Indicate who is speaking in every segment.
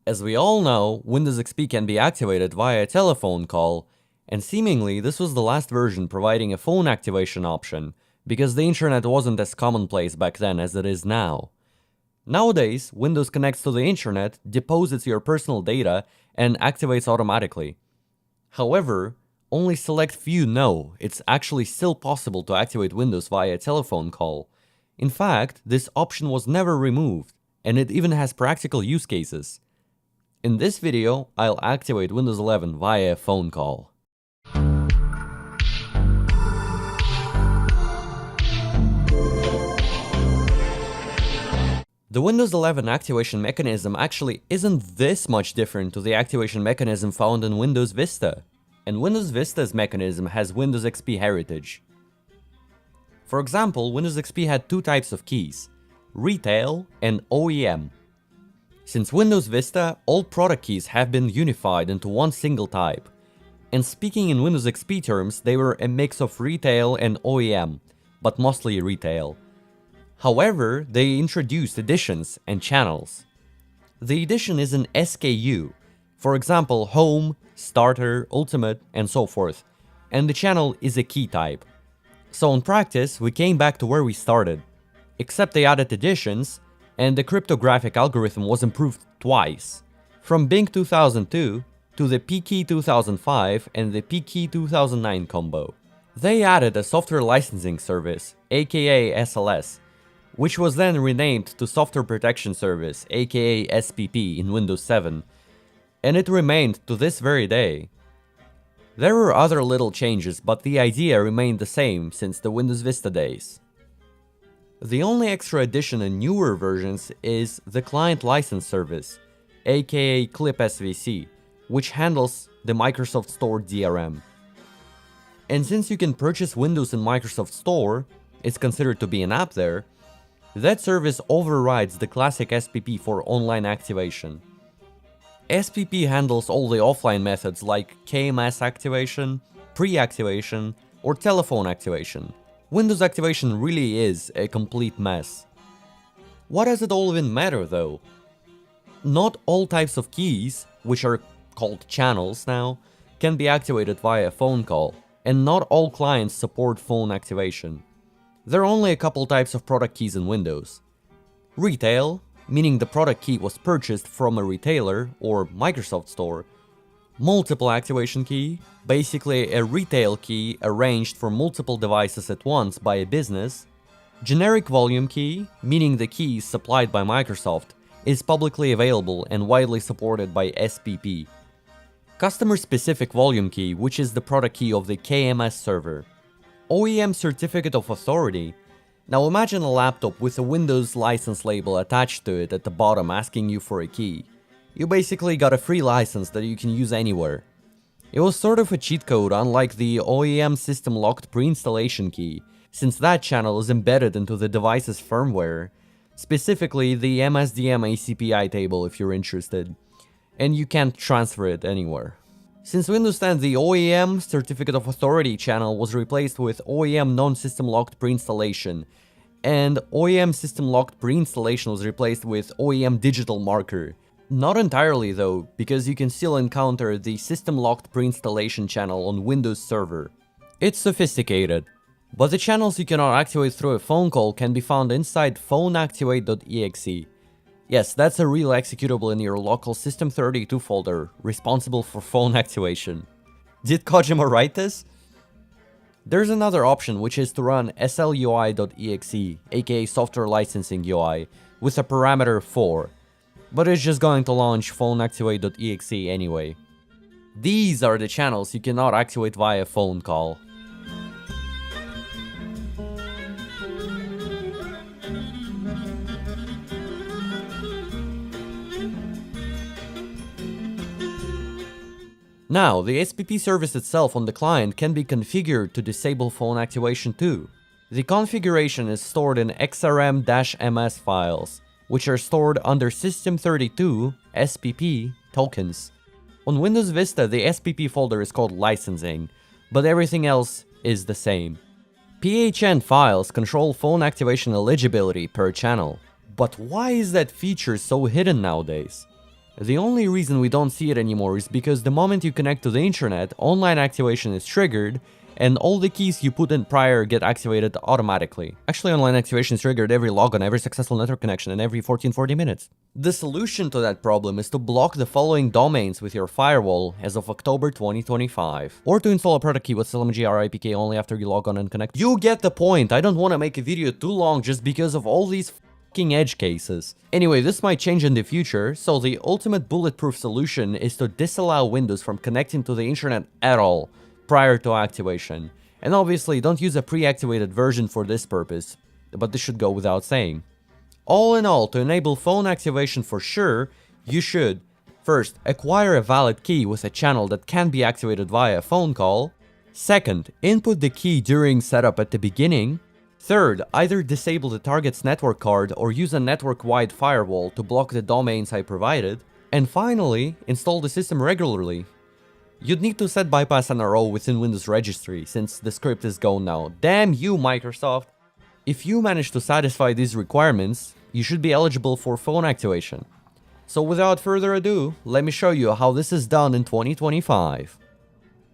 Speaker 1: As we all know, Windows XP can be activated via a telephone call, and seemingly this was the last version providing a phone activation option, because the internet wasn't as commonplace back then as it is now. Nowadays, Windows connects to the internet, deposits your personal data, and activates automatically. However, only select few know it's actually still possible to activate Windows via a telephone call. In fact, this option was never removed, and it even has practical use cases. In this video, I'll activate Windows 11 via a phone call. The Windows 11 activation mechanism actually isn't this much different to the activation mechanism found in Windows Vista, and Windows Vista's mechanism has Windows XP heritage. For example, Windows XP had two types of keys, Retail and OEM. Since Windows Vista, all product keys have been unified into one single type, and speaking in Windows XP terms, they were a mix of Retail and OEM, but mostly Retail. However, they introduced editions and channels. The edition is an SKU, for example Home, Starter, Ultimate, and so forth, and the channel is a key type. So in practice, we came back to where we started, except they added editions, and the cryptographic algorithm was improved twice, from Bing 2002 to the PKey 2005 and the PKey 2009 combo. They added a software licensing service, aka SLS, which was then renamed to Software Protection Service, aka SPP, in Windows 7, and it remained to this very day. There were other little changes, but the idea remained the same since the Windows Vista days. The only extra addition in newer versions is the Client License Service, aka Clip SVC, which handles the Microsoft Store DRM. And since you can purchase Windows in Microsoft Store, it's considered to be an app there, that service overrides the classic SPP for online activation. SPP handles all the offline methods like KMS activation, pre-activation, or telephone activation. Windows activation really is a complete mess. What does it all even matter though? Not all types of keys, which are called channels now, can be activated via a phone call, and not all clients support phone activation. There are only a couple types of product keys in Windows. Retail, meaning the product key was purchased from a retailer or Microsoft Store. Multiple activation key, basically a retail key arranged for multiple devices at once by a business. Generic volume key, meaning the key supplied by Microsoft, is publicly available and widely supported by SPP. Customer-specific volume key, which is the product key of the KMS server. OEM Certificate of Authority. Now imagine a laptop with a Windows license label attached to it at the bottom asking you for a key. You basically got a free license that you can use anywhere. It was sort of a cheat code, unlike the OEM System Locked Pre-installation key, since that channel is embedded into the device's firmware, specifically the MSDM ACPI table if you're interested, and you can't transfer it anywhere. Since Windows 10, the OEM Certificate of Authority channel was replaced with OEM Non-System Locked Pre-installation, and OEM System Locked Pre-installation was replaced with OEM Digital Marker. Not entirely though, because you can still encounter the System Locked Pre-installation channel on Windows Server. It's sophisticated, but the channels you cannot activate through a phone call can be found inside phoneactivate.exe. Yes, that's a real executable in your local System32 folder, responsible for phone activation. Did Kojima write this? There's another option, which is to run slui.exe, aka Software Licensing UI, with a parameter 4, but it's just going to launch phoneactivate.exe anyway. These are the channels you cannot activate via phone call. Now, the SPP service itself on the client can be configured to disable phone activation too. The configuration is stored in xrm-ms files, which are stored under System32 SPP tokens. On Windows Vista, the SPP folder is called Licensing, but everything else is the same. PHN files control phone activation eligibility per channel. But why is that feature so hidden nowadays? The only reason we don't see it anymore is because the moment you connect to the internet, online activation is triggered, and all the keys you put in prior get activated automatically. Actually, online activation is triggered every logon, every successful network connection, and every 1440 minutes. The solution to that problem is to block the following domains with your firewall as of October 2025. Or to install a product key with SLMGRIPK only after you log on and connect. You get the point. I don't want to make a video too long just because of all these edge cases. Anyway, this might change in the future, so the ultimate bulletproof solution is to disallow Windows from connecting to the internet at all prior to activation. And obviously, don't use a pre-activated version for this purpose, but this should go without saying. All in all, to enable phone activation for sure, you should first acquire a valid key with a channel that can be activated via a phone call. Second, input the key during setup at the beginning. Third, either disable the target's network card or use a network-wide firewall to block the domains I provided. And finally, install the system regularly. You'd need to set bypass NRO within Windows registry, since the script is gone now. Damn you, Microsoft! If you manage to satisfy these requirements, you should be eligible for phone activation. So without further ado, let me show you how this is done in 2025.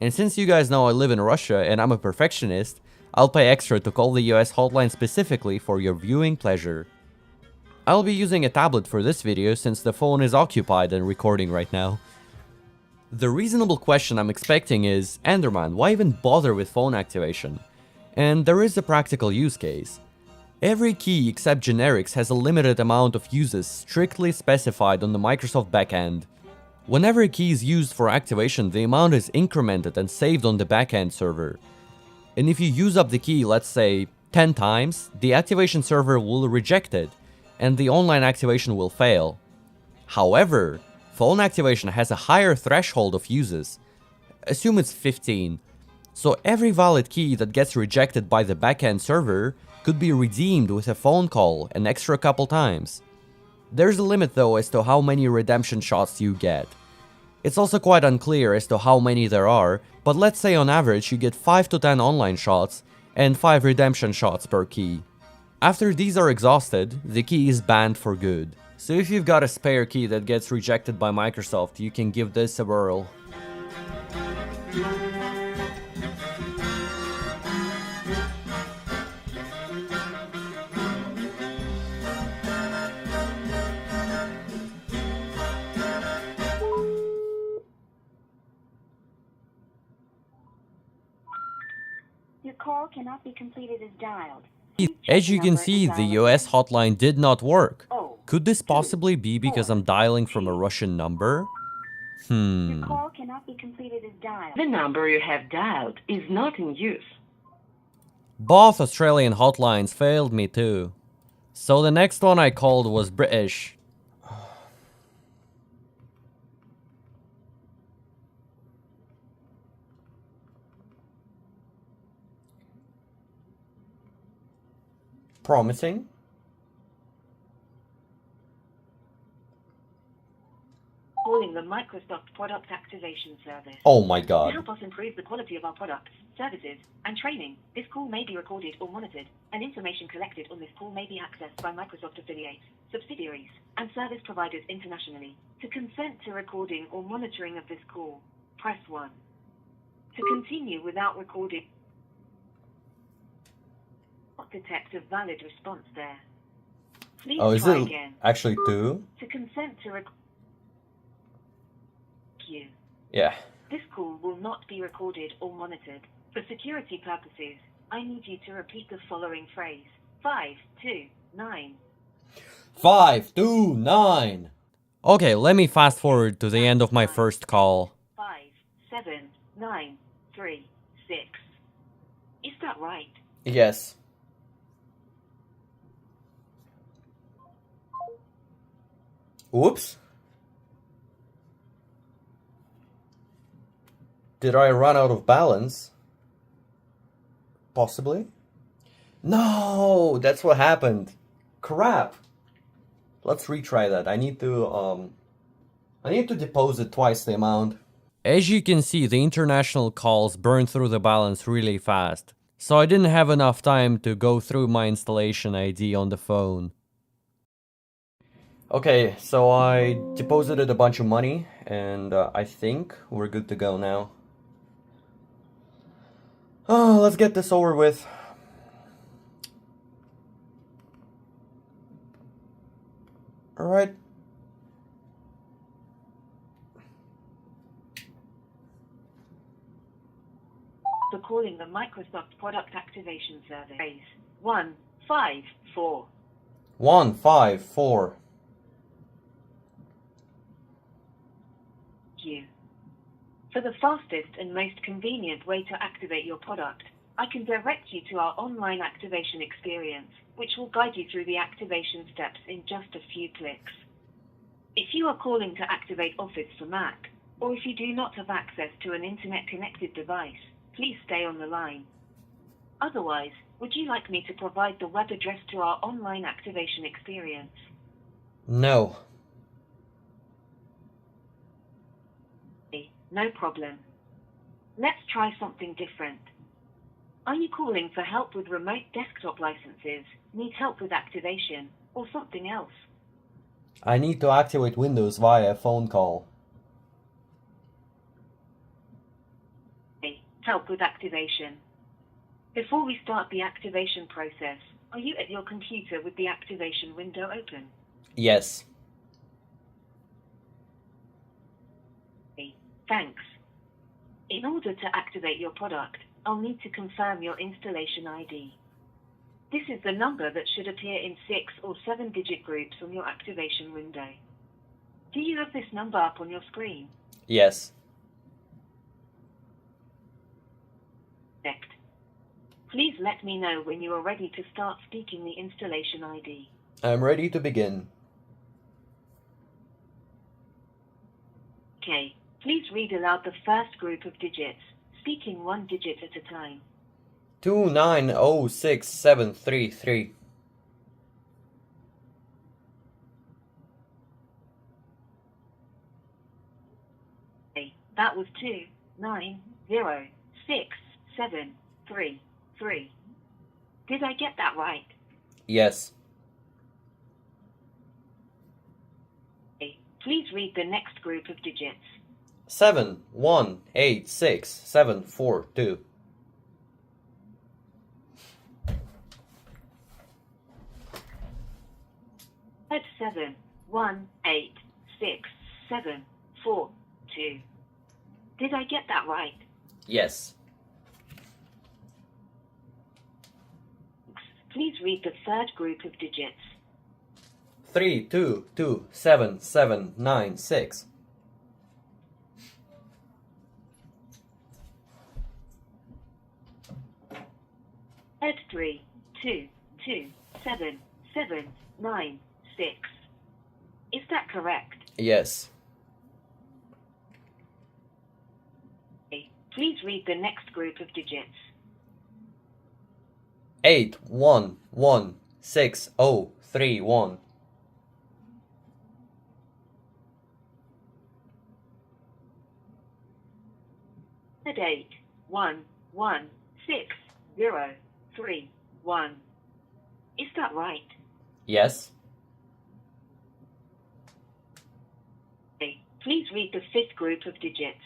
Speaker 1: And since you guys know I live in Russia and I'm a perfectionist, I'll pay extra to call the US hotline specifically for your viewing pleasure. I'll be using a tablet for this video since the phone is occupied and recording right now. The reasonable question I'm expecting is, Enderman, why even bother with phone activation? And there is a practical use case. Every key except generics has a limited amount of uses strictly specified on the Microsoft backend. Whenever a key is used for activation, the amount is incremented and saved on the backend server. And if you use up the key, let's say, 10 times, the activation server will reject it, and the online activation will fail. However, phone activation has a higher threshold of uses. Assume it's 15. So every valid key that gets rejected by the backend server could be redeemed with a phone call an extra couple times. There's a limit though as to how many redemption shots you get. It's also quite unclear as to how many there are, but let's say on average you get 5 to 10 online shots and 5 redemption shots per key. After these are exhausted, the key is banned for good. So if you've got a spare key that gets rejected by Microsoft, you can give this a whirl.
Speaker 2: Your call cannot be completed as dialed.
Speaker 1: As you can see, the US hotline did not work. Could this possibly be because I'm dialing from a Russian number?
Speaker 2: Your call cannot be completed as dialed.
Speaker 3: The number you have dialed is not in use.
Speaker 1: Both Australian hotlines failed me too. So the next one I called was British. Promising.
Speaker 3: Calling the Microsoft Product Activation Service.
Speaker 1: Oh my
Speaker 3: To
Speaker 1: god.
Speaker 3: help us improve the quality of our products, services, and training, this call may be recorded or monitored, and information collected on this call may be accessed by Microsoft affiliates, subsidiaries, and service providers internationally. To consent to recording or monitoring of this call, press 1. To continue without recording, detect a valid response there. Please
Speaker 1: Oh, is
Speaker 3: try
Speaker 1: it
Speaker 3: again.
Speaker 1: actually 2?
Speaker 3: To consent to record you.
Speaker 1: Yeah.
Speaker 3: This call will not be recorded or monitored. For security purposes, I need you to repeat the following phrase. 529.
Speaker 1: 529. Okay, let me fast forward to the end of my first call.
Speaker 3: 57936. Is that right?
Speaker 1: Yes. Whoops. Did I run out of balance? Possibly. No, that's what happened. Crap. Let's retry that. I need to deposit twice the amount. As you can see, the international calls burn through the balance really fast. So I didn't have enough time to go through my installation ID on the phone. Okay, so I deposited a bunch of money, and I think we're good to go now. Oh, let's get this over with. Alright.
Speaker 3: For calling the Microsoft Product Activation Service. 154.
Speaker 1: 154.
Speaker 3: You. For the fastest and most convenient way to activate your product, I can direct you to our online activation experience, which will guide you through the activation steps in just a few clicks. If you are calling to activate Office for Mac, or if you do not have access to an internet-connected device, please stay on the line. Otherwise, would you like me to provide the web address to our online activation experience?
Speaker 1: No.
Speaker 3: No problem. Let's try something different. Are you calling for help with remote desktop licenses, need help with activation, or something else?
Speaker 1: I need to activate Windows via phone call.
Speaker 3: Help with activation. Before we start the activation process, are you at your computer with the activation window open?
Speaker 1: Yes.
Speaker 3: Thanks. In order to activate your product, I'll need to confirm your installation ID. This is the number that should appear in 6 or 7-digit groups on your activation window. Do you have this number up on your screen?
Speaker 1: Yes.
Speaker 3: Correct. Please let me know when you are ready to start speaking the installation ID.
Speaker 1: I'm ready to begin.
Speaker 3: Okay. Please read aloud the first group of digits, speaking one digit at a time.
Speaker 1: 2906733.
Speaker 3: Okay, that was 2906733. Did I get that right?
Speaker 1: Yes.
Speaker 3: Okay. Please read the next group of digits.
Speaker 1: 7186742.
Speaker 3: That's 7186742. Did I get that right?
Speaker 1: Yes.
Speaker 3: Please read the third group of digits.
Speaker 1: 32279796.
Speaker 3: At 32279796. Is that correct?
Speaker 1: Yes.
Speaker 3: Okay. Please read the next group of digits.
Speaker 1: 811631.
Speaker 3: At 811631. Is that right?
Speaker 1: Yes.
Speaker 3: Okay. Please read the fifth group of digits.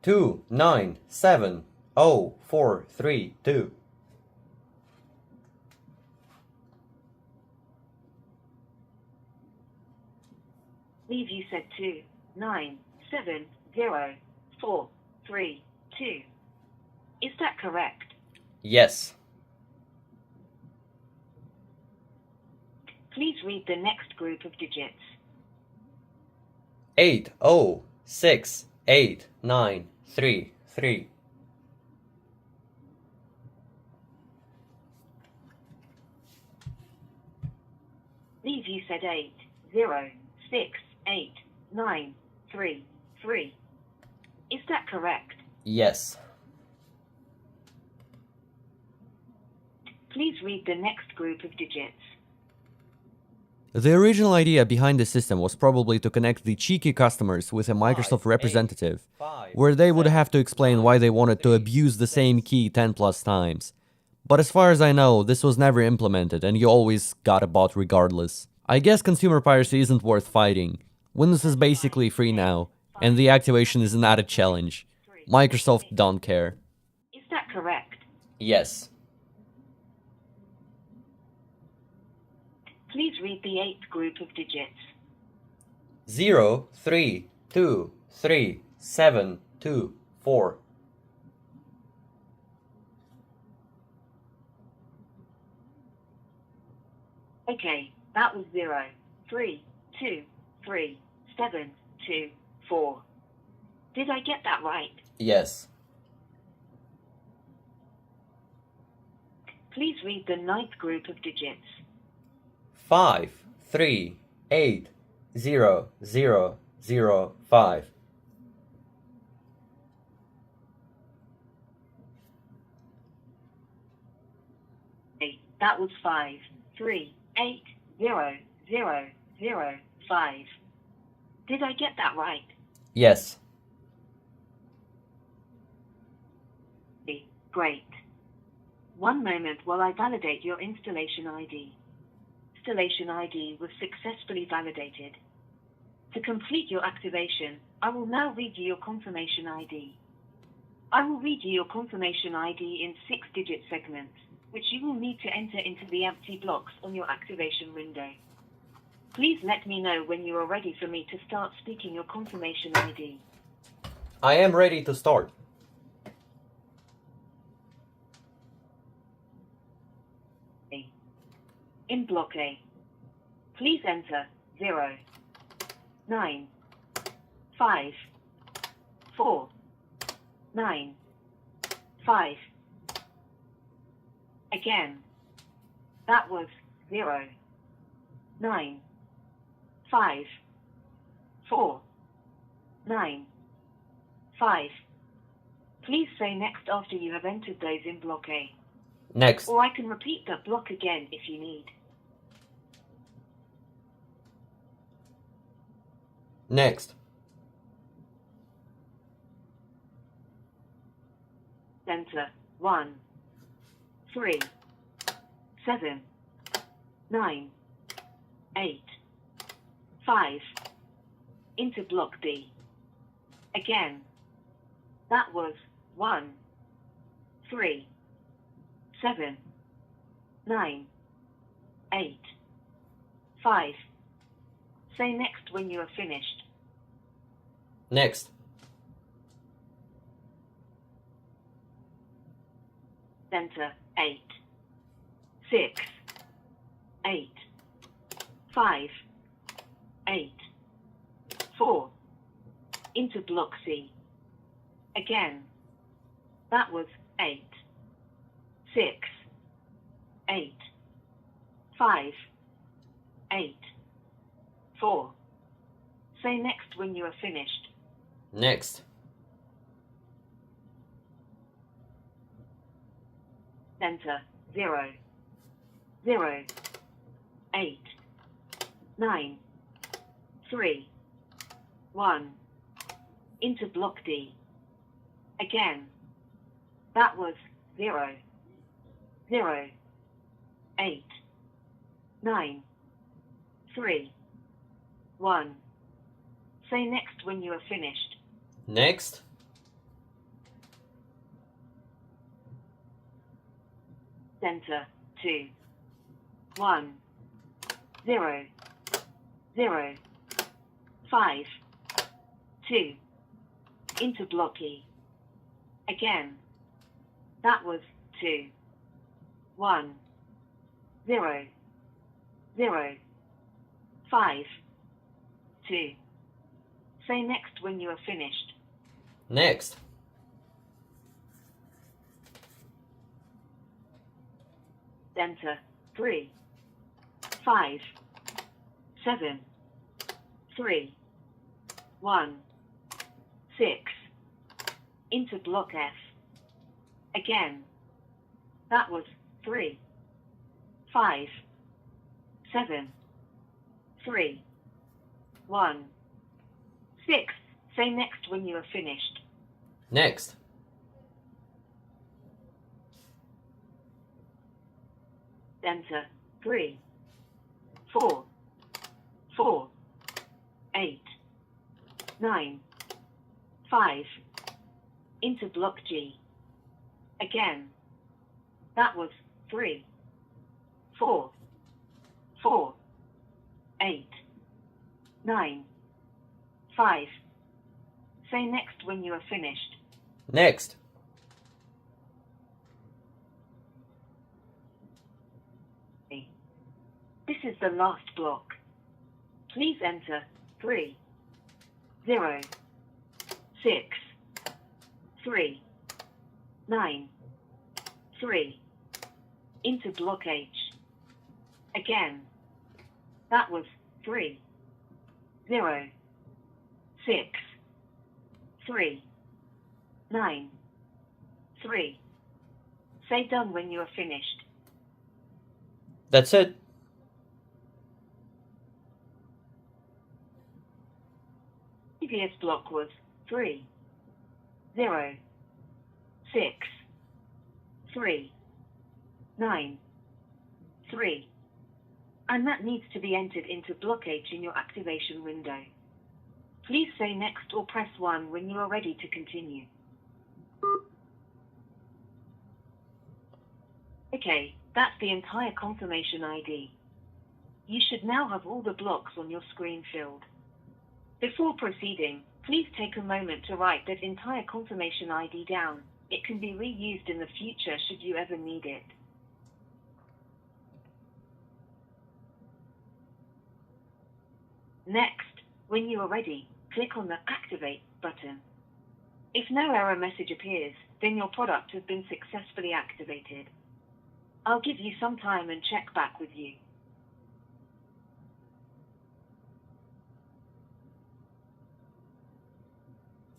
Speaker 1: 2970432.
Speaker 3: Believe you said 2970432. Is that correct?
Speaker 1: Yes.
Speaker 3: Please read the next group of digits.
Speaker 1: 8068933.
Speaker 3: Believe you said 8068933. Is that correct?
Speaker 1: Yes.
Speaker 3: Please read the next group of digits.
Speaker 1: The original idea behind the system was probably to connect the cheeky customers with a Microsoft representative, where they would have to explain why they wanted to abuse the same key 10 plus times. But as far as I know, this was never implemented and you always got a bot regardless. I guess consumer piracy isn't worth fighting. Windows is basically free now, and the activation is not a challenge. Microsoft don't care.
Speaker 3: Is that correct?
Speaker 1: Yes.
Speaker 3: Please read the 8th group of digits.
Speaker 1: 0, 3, 2, 3, 7, 2, 4.
Speaker 3: Okay, that was 0, 3, 2, 3, 7, 2, 4. Did I get that right?
Speaker 1: Yes.
Speaker 3: Please read the 9th group of digits.
Speaker 1: 5, 3, 8, 0, 0, 0, 5.
Speaker 3: Okay, that was 5, 3, 8, 0, 0, 0, 5. Did I get that right?
Speaker 1: Yes.
Speaker 3: Great. One moment while I validate your installation ID. Installation ID was successfully validated. To complete your activation, I will now read you your confirmation ID. I will read you your confirmation ID in 6-digit segments, which you will need to enter into the empty blocks on your activation window. Please let me know when you are ready for me to start speaking your confirmation ID.
Speaker 1: I am ready to start.
Speaker 3: In block A, please enter 0, 9, 5, 4, 9, 5. Again, that was 0, 9, 5, 4, 9, 5. Please say next after you have entered those in block A.
Speaker 1: Next.
Speaker 3: Or I can repeat the block again if you need.
Speaker 1: Next.
Speaker 3: Enter 1, 3, 7, 9, 8, 5 into block B. Again, that was 1, 3, 7, 9, 8, 5. Say next when you are finished.
Speaker 1: Next.
Speaker 3: Enter 8, 6, 8, 5, 8, 4 into block C. Again, that was 8, 6, 8, 5, 8, 4. Say next when you are finished.
Speaker 1: Next.
Speaker 3: Enter 0, 0, 8, 9, 3, 1 into block D. Again, that was 0, 0, 8, 9, 3, 1. Say next when you are finished.
Speaker 1: Next.
Speaker 3: Enter 2, 1, 0, 0, 5, 2 into block E. Again, that was 2, 1, 0, 0, 5, 2. Say next when you are finished.
Speaker 1: Next.
Speaker 3: Enter 3, 5, 7, 3, 1, 6 into block F. Again, that was 3, 5, 7, 3, 1, 6. Say next when you are finished.
Speaker 1: Next.
Speaker 3: Enter 3, 4, 4, 8, 9, 5, into block G. Again, that was 3, 4, 4, 8, 9, 5. Say next when you are finished.
Speaker 1: Next.
Speaker 3: This is the last block. Please enter 3, 0, 6, 3, 9, 3 into block H. Again, that was 3, 0, 6, 3, 9, 3. Say done when you are finished.
Speaker 1: That's it.
Speaker 3: Previous block was 3, 0, 6, 3, 9, 3. And that needs to be entered into block H in your activation window. Please say next or press 1 when you are ready to continue. Okay, that's the entire confirmation ID. You should now have all the blocks on your screen filled. Before proceeding, please take a moment to write that entire confirmation ID down. It can be reused in the future should you ever need it. Next, when you are ready, click on the Activate button. If no error message appears, then your product has been successfully activated. I'll give you some time and check back with you.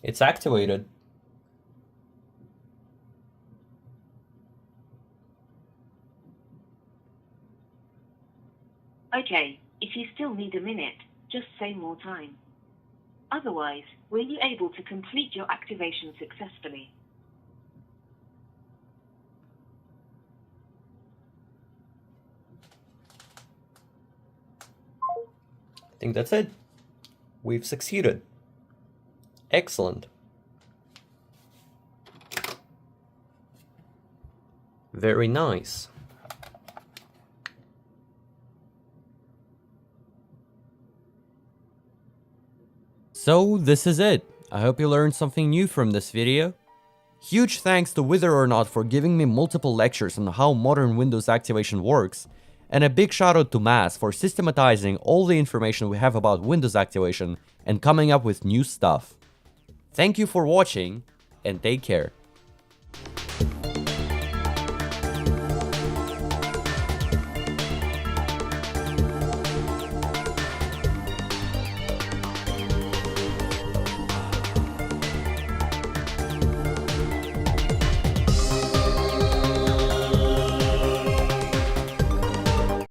Speaker 1: It's activated.
Speaker 3: Okay, if you still need a minute, just say more time. Otherwise, were you able to complete your activation successfully?
Speaker 1: I think that's it. We've succeeded. Excellent. Very nice. So this is it. I hope you learned something new from this video. Huge thanks to Wither or Not for giving me multiple lectures on how modern Windows activation works, and a big shout out to Mass for systematizing all the information we have about Windows activation and coming up with new stuff. Thank you for watching, and take care.